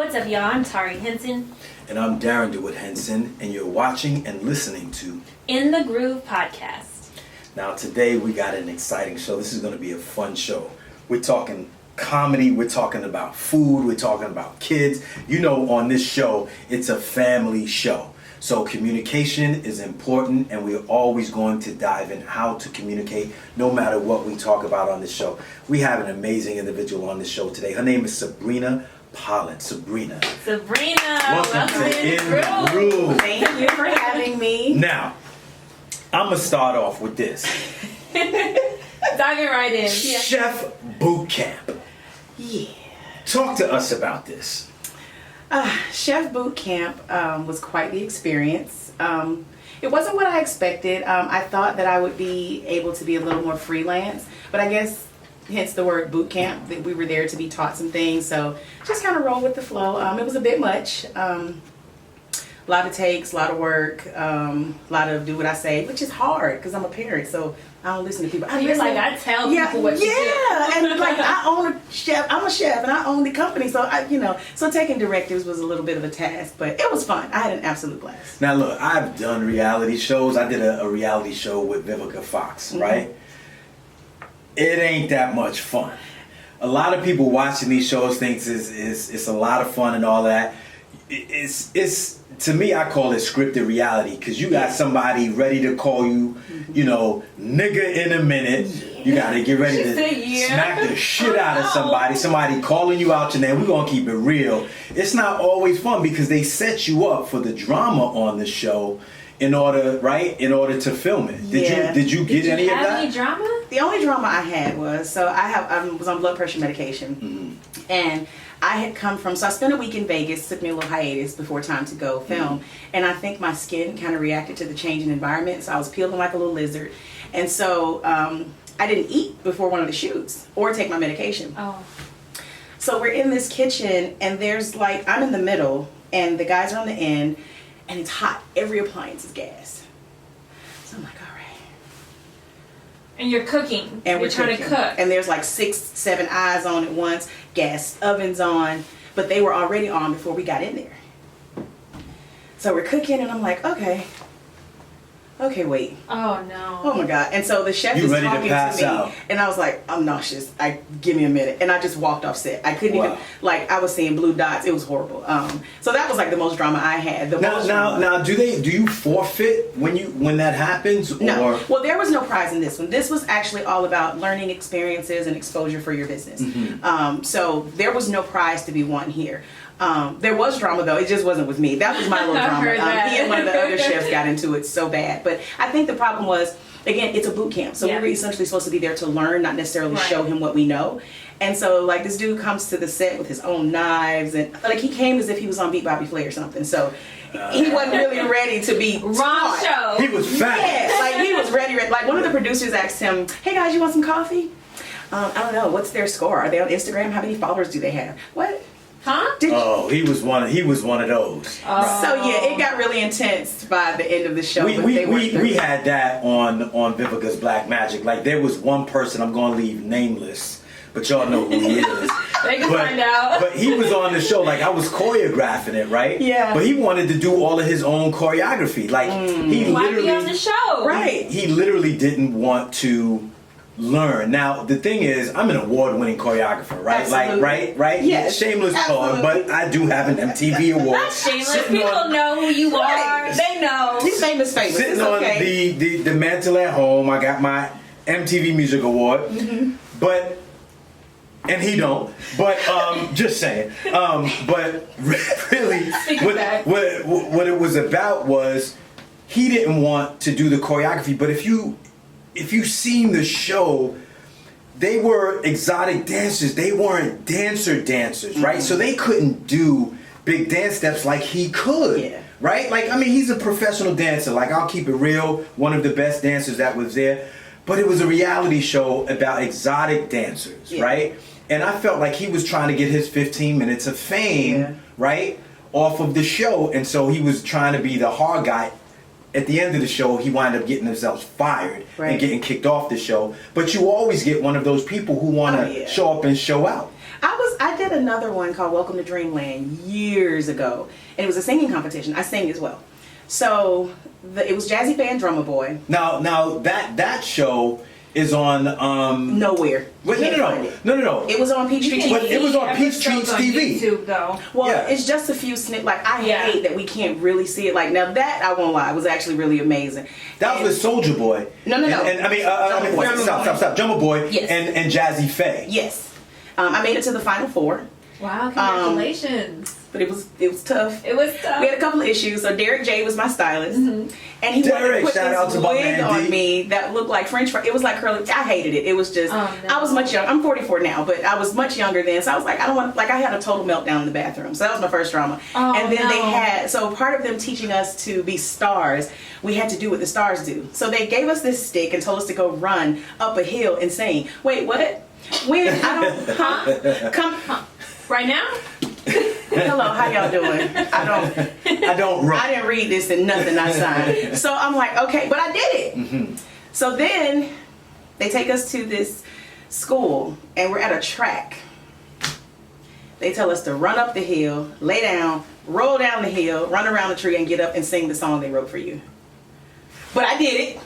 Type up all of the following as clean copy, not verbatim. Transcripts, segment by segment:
What's up, y'all? I'm Tari Henson. And I'm Darren DeWitt Henson, and you're watching and listening to In the Groove Podcast. Now, today we got an exciting show. This is going to be a fun show. We're talking comedy, we're talking about food, we're talking about kids. You know, on this show, it's a family show. So communication is important, and we're always going to dive in how to communicate no matter what we talk about on this show. We have an amazing individual on this show today. Her name is Sabrina Pollard. Sabrina, welcome to In the Groove. Thank you for having me. Now, I'm going to start off with this. Diving right in. Chef Boot Camp. Yeah. Talk to us about this. Chef Boot Camp was quite the experience. It wasn't what I expected. I thought that I would be able to be a little more freelance, but I guess hence the word boot camp, that we were there to be taught some things. So just kind of roll with the flow. It was a bit much. A lot of takes, a lot of work, a lot of do what I say, which is hard because I'm a parent, so I don't listen to people. You're like, I tell people what to do. Yeah, and like I own a chef. I'm a chef, and I own the company, so so taking directives was a little bit of a task, but it was fun. I had an absolute blast. Now look, I've done reality shows. I did a reality show with Vivica Fox, right? It ain't that much fun. A lot of people watching these shows think it's a lot of fun and all that. It's to me, I call it scripted reality, because you got somebody ready to call you, nigga in a minute. You got to get ready to smack the shit out of somebody calling you out your name. We're going to keep it real. It's not always fun because they set you up for the drama on the show in order to film it. Did you get any of that? Any drama? The only drama I had was, I was on blood pressure medication, and I had come from, so I spent a week in Vegas, took me a little hiatus before time to go film, and I think my skin kind of reacted to the change in environment, so I was peeling like a little lizard, and so I didn't eat before one of the shoots, or take my medication. Oh. So we're in this kitchen, and there's like, I'm in the middle, and the guys are on the end, and it's hot. Every appliance is gas. So I'm like, all right. And you're cooking. And you're trying to cook. And there's like 6, 7 eyes on at once, gas ovens on, but they were already on before we got in there. So we're cooking, and I'm like, okay, wait. Oh no. Oh my God. And so the chef is talking to me, and I was like, I'm nauseous. Give me a minute. And I just walked off set. I couldn't even, I was seeing blue dots. It was horrible. So that was like the most drama I had. Now, do you forfeit when that happens? No. Well, there was no prize in this one. This was actually all about learning experiences and exposure for your business. So there was no prize to be won here. There was drama, though. It just wasn't with me. That was my little drama. He and one of the other chefs got into it so bad. But I think the problem was, again, it's a boot camp. So we were essentially supposed to be there to learn, not necessarily show him what we know. And so, like, this dude comes to the set with his own knives. And, like, he came as if he was on Beat Bobby Flay or something. So he wasn't really ready to be wrong show. He was fat. Yeah, like, he was ready. Like, one of the producers asked him, hey, guys, you want some coffee? I don't know. What's their score? Are they on Instagram? How many followers do they have? What? Huh? He was one of those. Oh. So yeah, it got really intense by the end of the show. We had that on Vivica's Black Magic. Like, there was one person, I'm gonna leave nameless, but y'all know who he is. They can find out. But he was on the show, like, I was choreographing it, right? Yeah. But he wanted to do all of his own choreography. Like, he Why literally be on the show? Right. He literally didn't want to learn. Now, the thing is, I'm an award-winning choreographer, right? Absolutely. Like, right? Yes. Shameless plug, but I do have an MTV award. Not shameless. People know who you are. They know. He's famous. Sitting It's on okay. the mantle at home, I got my MTV Music Award, but. And he don't, but just saying. But really, what it was about was he didn't want to do the choreography. But if you seen the show, they were exotic dancers. They weren't dancers, right? So they couldn't do big dance steps like he could. Yeah. Right? Like, I mean, he's a professional dancer. Like, I'll keep it real, one of the best dancers that was there. But it was a reality show about exotic dancers, right? And I felt like he was trying to get his 15 minutes of fame, right, off of the show. And so he was trying to be the hard guy. At the end of the show, he wound up getting himself fired and getting kicked off the show. But you always get one of those people who want to show up and show out. I did another one called Welcome to Dreamland years ago, and it was a singing competition. I sang as well. So it was Jazzy Faye and Drummer Boy. Now that show is on Nowhere. Wait, no. It was on Peachtree TV. But it was on Peachtree TV. YouTube, though. Well, Yeah. it's just a few snippets. Like, I hate that we can't really see it. Like, now that, I won't lie, was actually really amazing. That was with Soulja Boy. No. And I mean, stop. Drummer Boy Yes. and Jazzy Faye. Yes. I made it to the final four. Wow, congratulations. But it was tough. It was tough. We had a couple of issues. So Derek J was my stylist, and he wanted Derek, to put shout out this to my wig man on D. me that looked like French fries. It was like curly. I hated it. It was just. No. I was much young. I'm 44 now, but I was much younger then. So I was like, I don't want. Like, I had a total meltdown in the bathroom. So that was my first drama. Oh, and then no. they had. So part of them teaching us to be stars, we had to do what the stars do. So they gave us this stick and told us to go run up a hill and sing. Wait, what? When I don't. Come. Right now? Hello, how y'all doing? I don't run. I didn't read this and nothing I signed. So I'm like, okay, but I did it. Mm-hmm. So then they take us to this school and we're at a track. They tell us to run up the hill, lay down, roll down the hill, run around the tree and get up and sing the song they wrote for you. But I did it.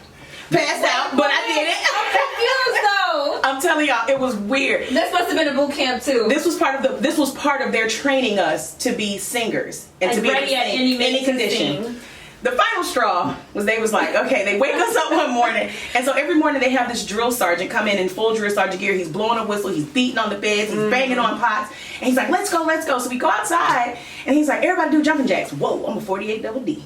Passed out, but I did it. I'm confused though. I'm telling y'all, it was weird. This must have been a boot camp too. This was part of their training us to be singers and Like to be able to ready at sing any minute to condition. sing. The final straw was they was like, okay, they wake us up one morning, and so every morning they have this drill sergeant come in full drill sergeant gear. He's blowing a whistle, he's beating on the beds, he's banging on pots, and he's like, let's go. So we go outside, and he's like, everybody do jumping jacks. Whoa, I'm a 48 double D.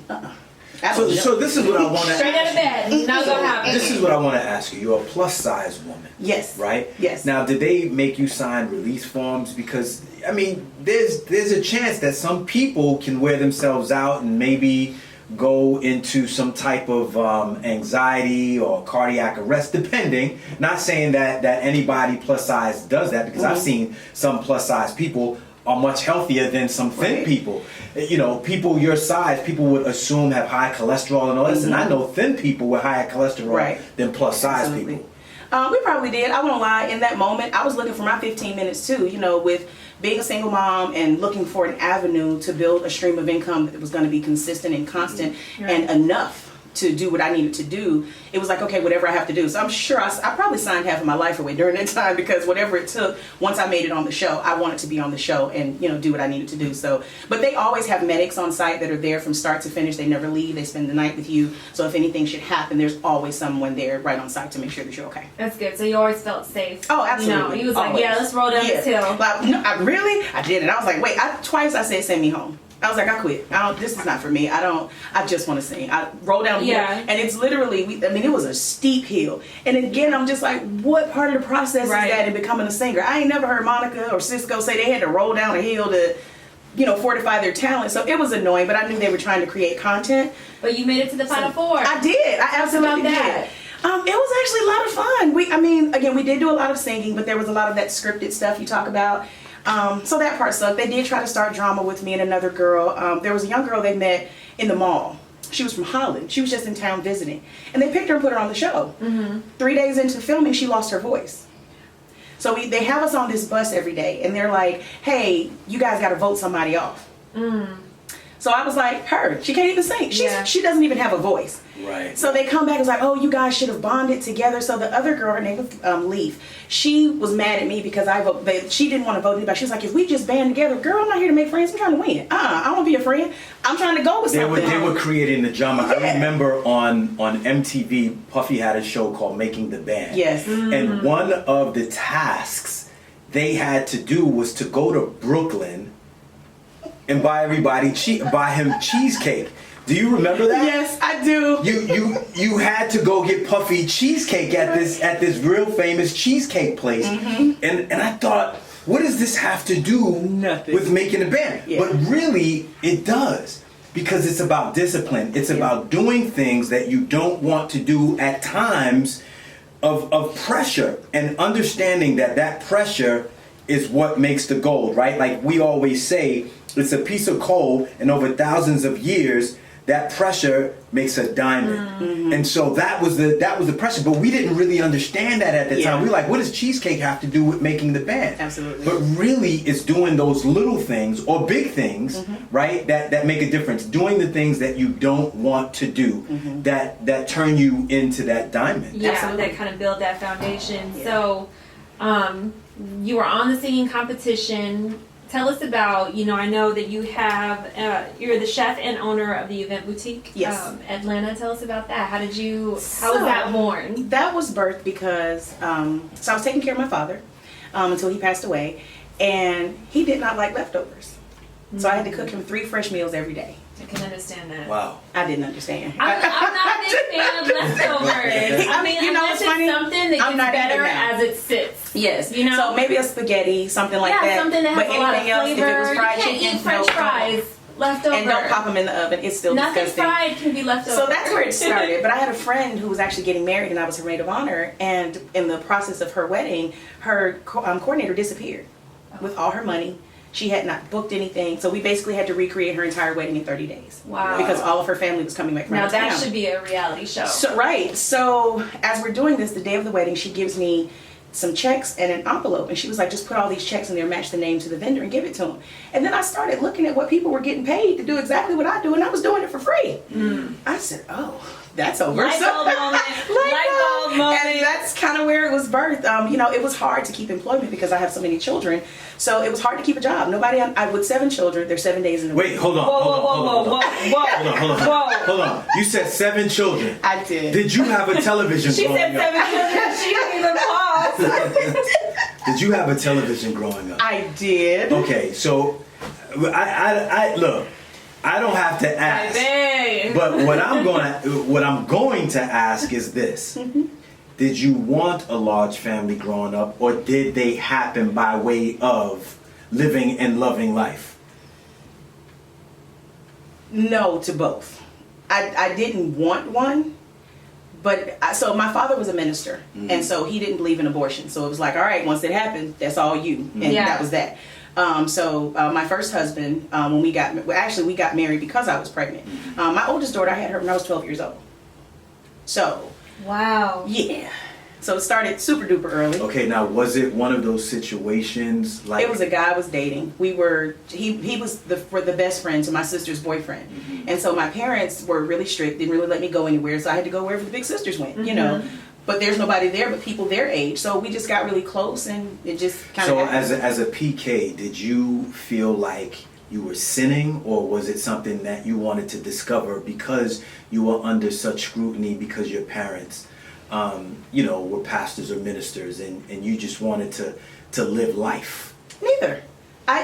So this is what I want to Straight out of bed. Not gonna happen. This is what I want to ask you. You're a plus size woman. Yes. Right? Yes. Now, did they make you sign release forms? Because, I mean, there's a chance that some people can wear themselves out and maybe go into some type of anxiety or cardiac arrest, depending. Not saying that anybody plus size does that, because I've seen some plus size people are much healthier than some thin people. You know, people your size, people would assume have high cholesterol and all this, and I know thin people with higher cholesterol than plus size people. We probably did. I won't lie. In that moment, I was looking for my 15 minutes too. You know, with being a single mom and looking for an avenue to build a stream of income that was going to be consistent and constant and enough to do what I needed to do. It was like, okay, whatever I have to do. So I'm sure I probably signed half of my life away during that time, because whatever it took, once I made it on the show, I wanted to be on the show and, you know, do what I needed to do. So, but they always have medics on site that are there from start to finish. They never leave. They spend the night with you. So if anything should happen, there's always someone there right on site to make sure that you're okay. That's good. So you always felt safe. Oh, absolutely. You know, he was Always. like, yeah, let's roll down this hill. Like, no, I did it. I was like, wait, twice I said, send me home. I was like, I quit. This is not for me. I just want to sing. I roll down the hill. And it's literally, it was a steep hill. And again, I'm just like, what part of the process is that in becoming a singer? I ain't never heard Monica or Cisco say they had to roll down a hill to, you know, fortify their talent. So it was annoying, but I knew they were trying to create content. But you made it to the final four. I did. I absolutely did. It was actually a lot of fun. Again, we did do a lot of singing, but there was a lot of that scripted stuff you talk about. So that part sucked. They did try to start drama with me and another girl. There was a young girl they met in the mall. She was from Holland. She was just in town visiting. And they picked her and put her on the show. 3 days into filming, she lost her voice. So they have us on this bus every day, and they're like, hey, you guys got to vote somebody off. So I was like, her. She can't even sing. She doesn't even have a voice. Right. So they come back and was like, oh, you guys should have bonded together. So the other girl, her name was Leaf, she was mad at me because she didn't want to vote anybody. She was like, if we just band together, girl, I'm not here to make friends. I'm trying to win. I don't want to be a friend. I'm trying to go with something. They were creating the drama. I remember on MTV, Puffy had a show called Making the Band. Yes. And one of the tasks they had to do was to go to Brooklyn and buy him cheesecake. Do you remember that? Yes, I do. You had to go get Puffy cheesecake at this real famous cheesecake place. And I thought, what does this have to do with making a band? Yeah. But really, it does. Because it's about discipline. It's about doing things that you don't want to do at times of pressure, and understanding that pressure is what makes the gold, right? Like we always say, it's a piece of coal, and over thousands of years, that pressure makes a diamond. And so that was the pressure, but we didn't really understand that at the time. We were like, what does cheesecake have to do with making the band? Absolutely. But really, it's doing those little things or big things, right? That make a difference. Doing the things that you don't want to do, that turn you into that diamond. Yeah, Absolutely. that kind of build that foundation. So, you were on the singing competition. Tell us about, I know that you have, you're the chef and owner of the Event Boutique. Yes. Atlanta, tell us about that. How was that born? That was birthed because, so I was taking care of my father until he passed away, and he did not like leftovers. So I had to cook him 3 fresh meals every day. I can understand that. Wow. I didn't understand. I'm not a big fan of leftovers. I mean, unless it's something that gets better as it sits. Yes. You know? So maybe a spaghetti, something like that. Something that has but a lot of anything else, flavor. if it was fried You can't chicken, eat French fries leftover. And don't pop them in the oven. It's still Nothing disgusting. fried can be leftover. So that's where it started. But I had a friend who was actually getting married, and I was her maid of honor. And in the process of her wedding, her coordinator disappeared with all her money. She had not booked anything, so we basically had to recreate her entire wedding in 30 days. Wow. Because all of her family was coming back from now out of that town. should be a reality show. So, right. So as we're doing this, the day of the wedding, she gives me some checks and an envelope, and she was like, just put all these checks in there, match the name to the vendor, and give it to him. And then I started looking at what people were getting paid to do exactly what I do, and I was doing it for free. I said, oh, that's over. Light bulb moment. Light bulb moment. And that's kind of where it was birthed. It was hard to keep employment because I have so many children. So it was hard to keep a job. With 7 children, there's 7 days in the week. Wait, hold on. Hold on. You said 7 children. I did. Did you have a television She growing said up? 7 children. She didn't even pause. Did you have a television growing up? I did. Okay, so I look. I don't have to ask, but what I'm going to ask is this: did you want a large family growing up, or did they happen by way of living and loving life? No to both. I didn't want one, but so my father was a minister, and so he didn't believe in abortion. So it was like, all right, once it happened, that's all you, and that was that. My first husband, when we got married because I was pregnant. My oldest daughter, I had her when I was 12 years old. So. Wow. Yeah. So it started super duper early. Okay, now was it one of those situations like it was a guy I was dating. He was the best friend to my sister's boyfriend. And so my parents were really strict, didn't really let me go anywhere, so I had to go wherever the big sisters went, But there's nobody there but people their age. So we just got really close, and it just kind of happened. So as a PK, did you feel like you were sinning, or was it something that you wanted to discover because you were under such scrutiny because your parents were pastors or ministers, and you just wanted to live life? Neither.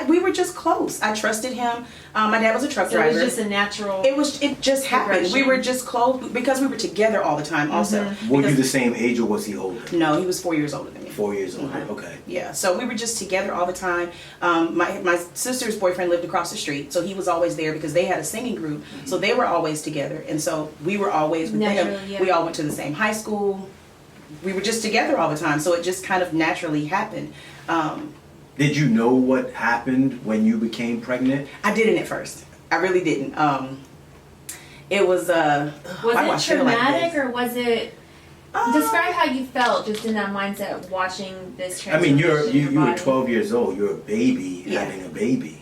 We were just close. I trusted him. My dad was a truck driver. It was just a natural. It just happened. We were just close because we were together all the time. Also, Were you the same age, or was he older? No, he was 4 years older than me. 4 years older. Okay. Yeah. So we were just together all the time. My sister's boyfriend lived across the street, so he was always there because they had a singing group. So they were always together, and so we were always with them. Yeah. We all went to the same high school. We were just together all the time, so it just kind of naturally happened. Did you know what happened when you became pregnant? I didn't at first. I really didn't. It was Was it traumatic, or was it? Describe how you felt just in that mindset watching this transition. I mean, you were 12 years old. You're a baby having a baby.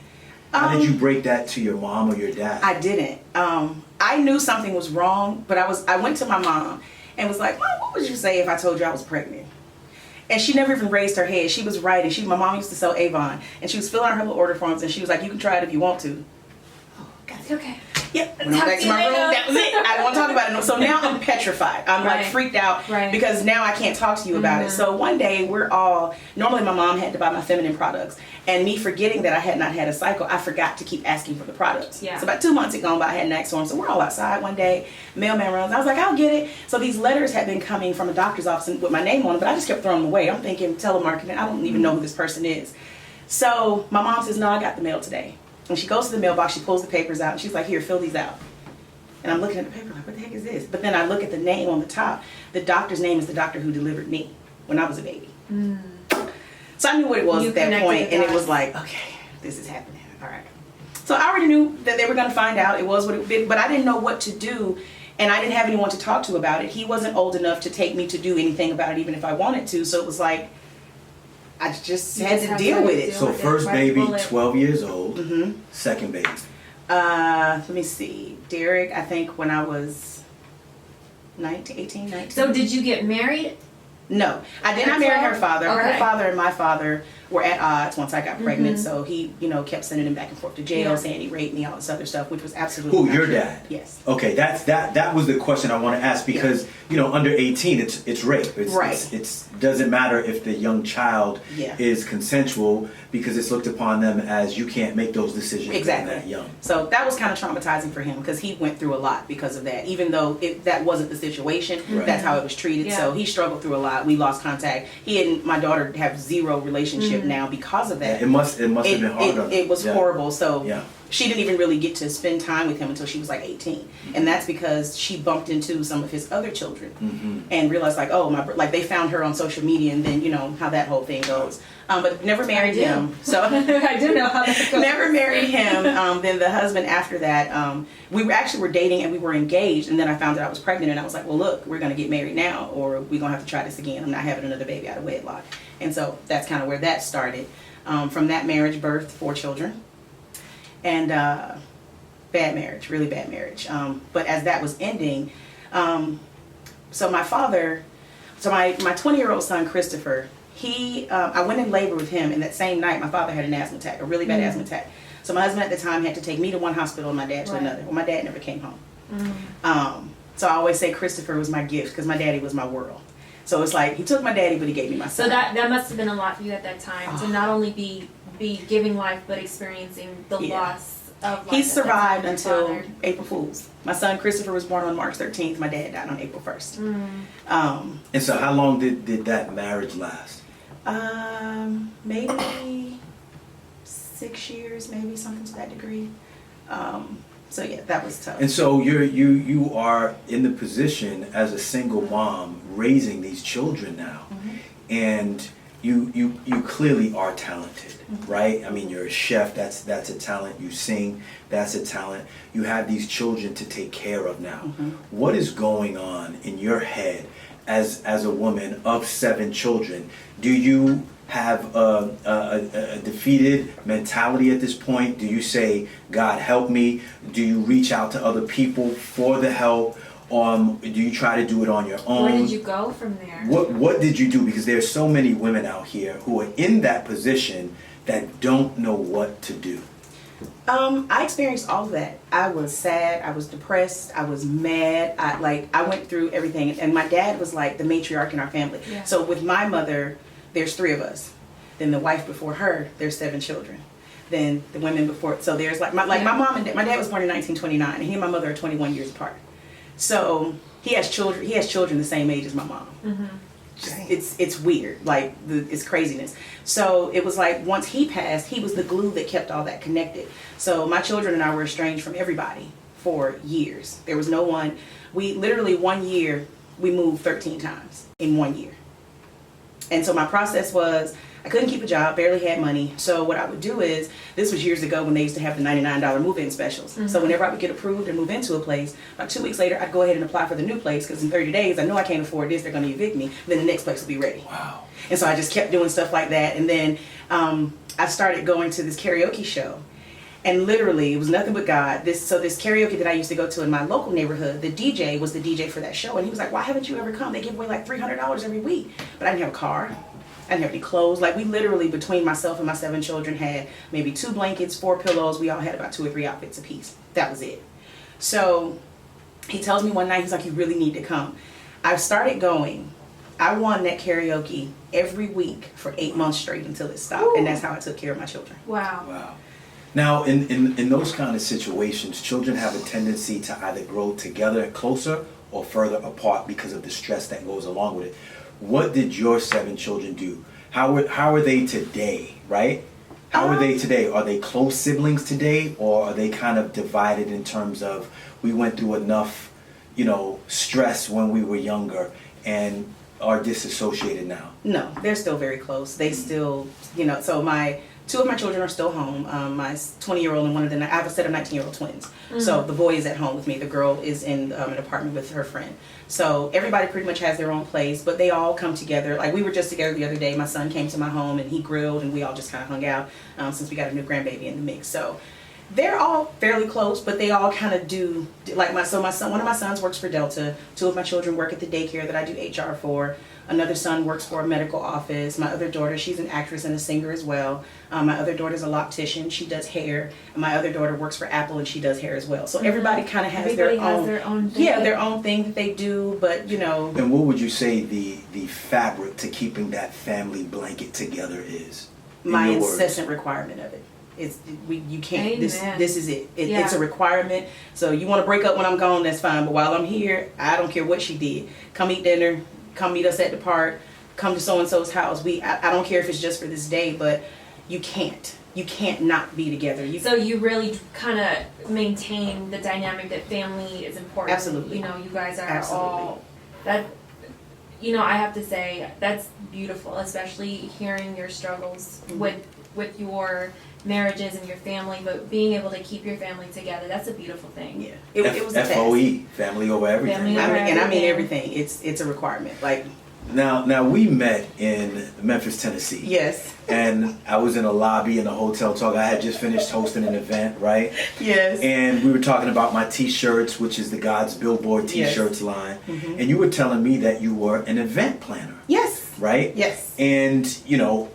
How did you break that to your mom or your dad? I didn't. I knew something was wrong, but I went to my mom and was like, Mom, what would you say if I told you I was pregnant? And she never even raised her head. She was writing. My mom used to sell Avon, and she was filling out her little order forms, and she was like, you can try it if you want to. Oh, okay. Yep. When I went back to my room, that was it. I don't want to talk about it. So now I'm petrified. I'm like freaked out because now I can't talk to you about it. So one day normally my mom had to buy my feminine products, and me forgetting that I had not had a cycle, I forgot to keep asking for the products. Yeah. So about 2 months had gone by, I hadn't asked for them. So we're all outside one day, mailman runs. I was like, I'll get it. So these letters had been coming from a doctor's office with my name on them, but I just kept throwing them away. I'm thinking telemarketing. I don't even know who this person is. So my mom says, no, I got the mail today. And she goes to the mailbox, she pulls the papers out, and she's like, here, fill these out. And I'm looking at the paper like, what the heck is this? But then I look at the name on the top. The doctor's name is the doctor who delivered me when I was a baby. So I knew what it was at that point, and it was like, okay, this is happening. All right. So So I already knew that they were going to find out. It was what it did, but I didn't know what to do, and I didn't have anyone to talk to about it. He wasn't old enough to take me to do anything about it, even if I wanted to. So it was like I just had to deal with it. So first baby, 12 years old. Second baby. Let me see. Derek, I think when I was 18, 19. So did you get married? No, I did not marry her father. Okay. Her father and my father were at odds once I got pregnant, so he, kept sending him back and forth to jail, saying he raped me, all this other stuff, which was absolutely Who, not your true. dad? Yes. Okay, that was the question I want to ask because under 18 it's rape. It's doesn't matter if the young child is consensual because it's looked upon them as you can't make those decisions Exactly. that young. So that was kind of traumatizing for him because he went through a lot because of that. Even though that wasn't the situation, that's how it was treated. Yeah. So he struggled through a lot. We lost contact. He and my daughter have zero relationship now because of that. It must have been hard on It was horrible. So Yeah. she didn't even really get to spend time with him until she was like 18, and that's because she bumped into some of his other children and realized like, oh they found her on social media, and then how that whole thing goes. But never married him. So I do know how that goes. never married him. Then the husband after that, we were dating and we were engaged, and then I found out I was pregnant, and I was like, well, look, we're gonna get married now, or we're gonna have to try this again. I'm not having another baby out of wedlock, and so that's kind of where that started. From that marriage, birthed 4 children. And bad marriage, really bad marriage. But as that was ending, so my 20-year-old son, Christopher, I went in labor with him, and that same night my father had an asthma attack, a really bad asthma attack. So my husband at the time had to take me to one hospital and my dad to another. Well, my dad never came home. So I always say Christopher was my gift because my daddy was my world. So it's like he took my daddy, but he gave me my son. So that must have been a lot for you at that time to not only be giving life, but experiencing the loss of life. He survived until Father. April Fool's. My son Christopher was born on March 13th. My dad died on April 1st. And so how long did that marriage last? Maybe 6 years, maybe something to that degree. So yeah, that was tough. And so you are in the position as a single mom raising these children now, and you clearly are talented, right? I mean, you're a chef. That's a talent. You sing. That's a talent. You have these children to take care of now. What is going on in your head as a woman of 7 children? Do you have a defeated mentality at this point? Do you say, God help me? Do you reach out to other people for the help? Do you try to do it on your own? Where did you go from there? What did you do? Because there's so many women out here who are in that position that don't know what to do. I experienced all of that. I was sad, I was depressed, I was mad. I went through everything, and my dad was like the matriarch in our family. Yeah. So with my mother, there's 3 of us. Then the wife before her, there's 7 children. Then the women before, so there's my mom and my dad was born in 1929, and he and my mother are 21 years apart. So he has children the same age as my mom. It's weird, it's craziness. So it was like once he passed, he was the glue that kept all that connected. So my children and I were estranged from everybody for years. There was no one. We literally 1 year we moved 13 times in 1 year. And so my process was, I couldn't keep a job, barely had money. So what I would do is, this was years ago when they used to have the $99 move-in specials. So whenever I would get approved and move into a place, about 2 weeks later, I'd go ahead and apply for the new place because in 30 days, I know I can't afford this, they're going to evict me. Then the next place will be ready. Wow. And so I just kept doing stuff like that. And then I started going to this karaoke show. And literally, it was nothing but God. This karaoke that I used to go to in my local neighborhood, the DJ was the DJ for that show. And he was like, why haven't you ever come? They give away like $300 every week. But I didn't have a car. I didn't have any clothes. Like, we literally, between myself and my 7 children, had maybe 2 blankets, 4 pillows. We all had about 2 or 3 outfits apiece. That was it. So he tells me one night, he's like, you really need to come. I started going. I won that karaoke every week for 8 months straight until it stopped. Ooh. And that's how I took care of my children. Wow. Wow. Now, in those kind of situations, children have a tendency to either grow together closer or further apart because of the stress that goes along with it. What did your 7 children do? How are they today, right? How are they today? Are they close siblings today, or are they kind of divided in terms of we went through enough, stress when we were younger and are disassociated now? No, they're still very close. They still, so my Two of my children are still home. My 20-year-old and I have a set of 19-year-old twins. So the boy is at home with me. The girl is in an apartment with her friend. So everybody pretty much has their own place, but they all come together. Like, we were just together the other day. My son came to my home and he grilled, and we all just kind of hung out since we got a new grandbaby in the mix. So they're all fairly close, but they all kind of do, like my son, one of my sons works for Delta. Two of my children work at the daycare that I do HR for. Another son works for a medical office. My other daughter, she's an actress and a singer as well. My other daughter's a loctician. She does hair. And my other daughter works for Apple, and she does hair as well. So everybody kind of has their own thing. Yeah, their own thing that they do, but you know. And what would you say the fabric to keeping that family blanket together is? My incessant requirement of it. You can't. This is it. It's a requirement. So you want to break up when I'm gone, that's fine. But while I'm here, I don't care what she did. Come eat dinner. Come meet us at the park. Come to so and so's house. I don't care if it's just for this day, but you can't. You can't not be together. So you really kind of maintain the dynamic that family is important. Absolutely. You know, you guys are all that. You know, I have to say that's beautiful, especially hearing your struggles with your marriages and your family, but being able to keep your family together, that's a beautiful thing. Yeah, it was a FOE, family over everything. Family over everything. And I mean everything. It's a requirement. Like now we met in Memphis, Tennessee. Yes. And I was in a lobby in a hotel talking. I had just finished hosting an event, right? Yes. And we were talking about my T-shirts, which is the God's Billboard T-shirts line. And you were telling me that you were an event planner. Yes. Right? Yes. And you know,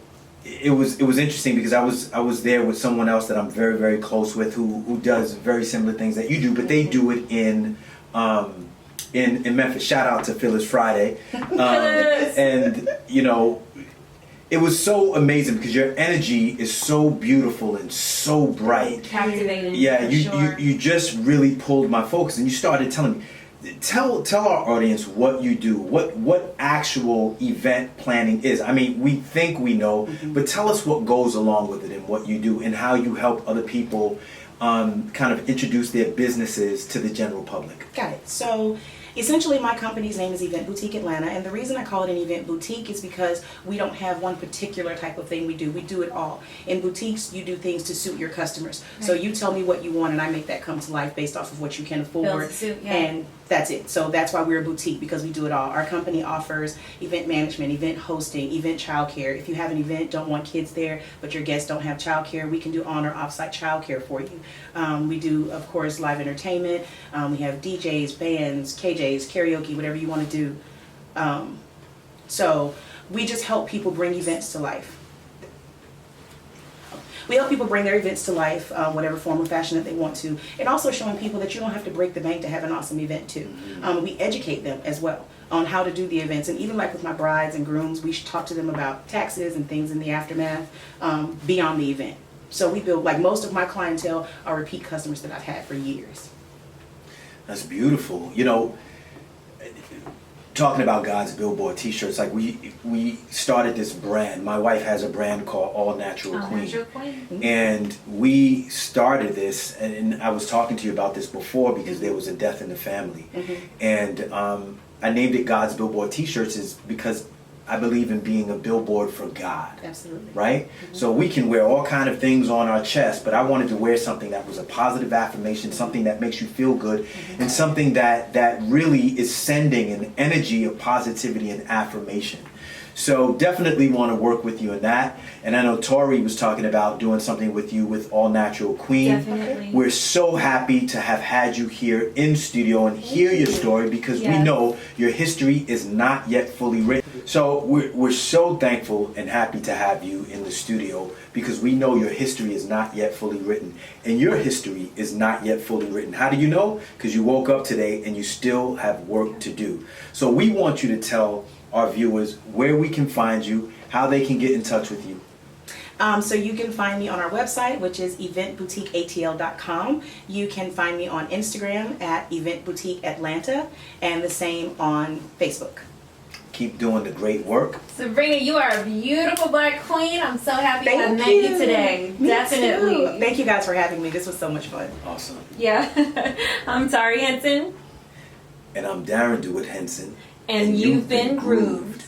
it was interesting because I was there with someone else that I'm very, very close with who does very similar things that you do, but they do it in Memphis. Shout out to Phyllis Friday. And you know, it was so amazing because your energy is so beautiful and so bright. Captivating. Yeah, you just really pulled my focus, and you started telling me. Tell our audience what you do, what actual event planning is. I mean, we think we know, but tell us what goes along with it and what you do and how you help other people kind of introduce their businesses to the general public. Got it. So essentially my company's name is Event Boutique Atlanta, and the reason I call it an event boutique is because we don't have one particular type of thing we do. We do it all. In boutiques, you do things to suit your customers. Right. So you tell me what you want and I make that come to life based off of what you can afford. And that's it. So that's why we're a boutique, because we do it all. Our company offers event management, event hosting, event childcare. If you have an event, don't want kids there, but your guests don't have childcare, we can do on or off-site childcare for you. We do, of course, live entertainment. We have DJs, bands, KJs, karaoke, whatever you want to do. So we just help people bring events to life. We help people bring their events to life, whatever form or fashion that they want to, and also showing people that you don't have to break the bank to have an awesome event too. We educate them as well on how to do the events, and even like with my brides and grooms, we talk to them about taxes and things in the aftermath beyond the event. So we build, like most of my clientele are repeat customers that I've had for years. That's beautiful. You know, talking about God's Billboard T-shirts, like we started this brand. My wife has a brand called All Natural Queen. And we started this, and I was talking to you about this before because there was a death in the family. And I named it God's Billboard T-shirts is because I believe in being a billboard for God. Absolutely. Right? So we can wear all kind of things on our chest, but I wanted to wear something that was a positive affirmation, something that makes you feel good, and something that really is sending an energy of positivity and affirmation. So definitely want to work with you in that. And I know Tori was talking about doing something with you with All Natural Queen. Definitely. We're so happy to have had you here in studio and hear your story because we know your history is not yet fully written. So we're so thankful and happy to have you in the studio because we know your history is not yet fully written. And your history is not yet fully written. How do you know? Because you woke up today and you still have work to do. So we want you to tell our viewers where we can find you, how they can get in touch with you. So you can find me on our website, which is eventboutiqueatl.com. You can find me on Instagram at Event Boutique Atlanta, and the same on Facebook. Keep doing the great work. Sabrina, you are a beautiful black queen. I'm so happy to have met you today. Me Definitely. Too. Thank you guys for having me. This was so much fun. Awesome. Yeah. I'm Tari Henson. And I'm Darren DeWitt Henson. And you've been grooved.